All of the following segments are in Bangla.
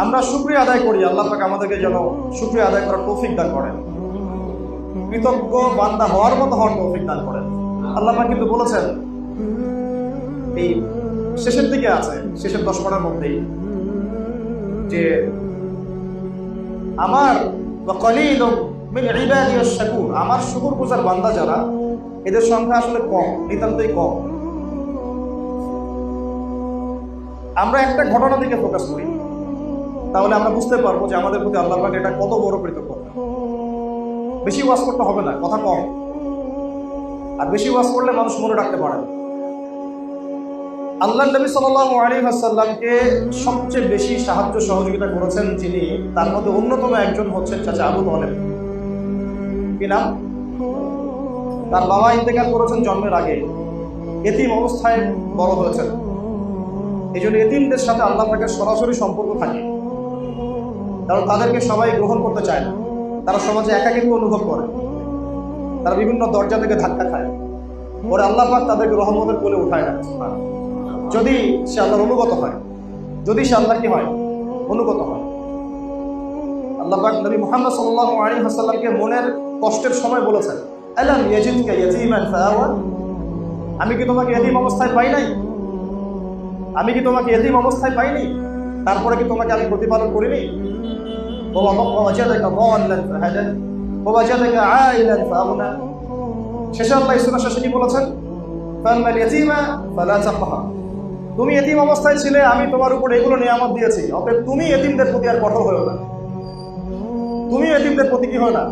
আমরা শুকরিয়া আদায় করি, আল্লাহ পাক আমাদেরকে যেন শুকরিয়া আদায় করার তৌফিক দান করেন, কৃতজ্ঞ বান্দা হওয়ার মতো হওয়ার তৌফিক দান করেন। আল্লাহ পাক কিন্তু বলেছেন, এই শেষের দিকে আছে, শেষের 10 পারার মধ্যেই, যে আমার ওয়াকালিলুম মিন ইবাদিয়াশ শাকুর, আমার শুকরগুজার বান্দা যারা, এদের সংখ্যা আসলে কম, নিতান্তই কম। আমরা একটা ঘটনা দিকে ফোকাস করি, তাহলে আমরা বুঝতে পারবো যে আমাদের প্রতি আল্লাহ পাক এটা কত বড় কৃতজ্ঞতা। বেশি ওয়াজ করতে হবে না, কথা কম, আর বেশি ওয়াজ করলে মানুষ মনে রাখতে পারে না। আল্লাহ নবী সাল্লাল্লাহু আলাইহি ওয়াসাল্লামকে সবচেয়ে বেশি সাহায্য সহযোগিতা করেছেন যিনি, তার মধ্যে অন্যতম একজন হচ্ছেন চাচা আবু তালেব। কি নাম? তার বাবা ইন্তেকাল করেছেন জন্মের আগে, এতিম অবস্থায় বড় হয়েছেন। এই জন্য এতিমদের সাথে আল্লাহ পাকের সরাসরি সম্পর্ক থাকে, কারণ তাদেরকে সবাই গ্রহণ করতে চায় না, তারা সমাজে একাকিত্ব অনুভব করে, তারা বিভিন্ন দরজা থেকে ধাক্কা খায়, পরে আল্লাহ পাক তাদেরকে রহমতের কোলে উঠায় না, যদি সে আল্লাহর অনুগত হয়, যদি সে আল্লাহ কি হয়, অনুগত হয়। আল্লাহ পাক নবী মুহাম্মদ সাল্লাল্লাহু আলাইহি ওয়াসাল্লামকে মনের কষ্টের সময় বলেছেন, আলাম ইয়াজিদকা ইয়াতীমান ফাআওয়া, আমি কি তোমাকে এতিম অবস্থায় পাই নাই? আমি কি তোমাকে এতিম অবস্থায় পাইনি? তারপরে কি তোমাকে আমি প্রতিপালন করিনি? ওয়াজাদাকা দাল্লান ফাহাদা ওয়াজাদাকা আইলান ফাআগনা। শেষে আল্লাহ সূরা শেষে কি বলেছেন? ফাআম্মাল ইয়াতীমা ফালা তাকহার, তুমি এতিম অবস্থায় ছিলে, আমি তোমার উপর এগুলো নিয়ামত দিয়েছি, অতএব তুমি এতিমদের প্রতি আর কঠোর হয়ো না, তুমি এতিমদের প্রতি কি হয় না,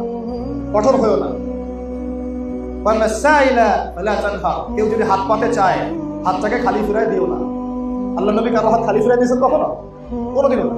কঠোর হয়ো না। ওয়াম্মাস সাইলা ফালা তানহার, কেউ যদি হাত পাতে চায়, হাতটাকে খালি ফিরায় দিও না। আল্লাহ নবী কারো হাত খালি ফিরাই দিয়েছেন কখনো? কোনোদিনও না।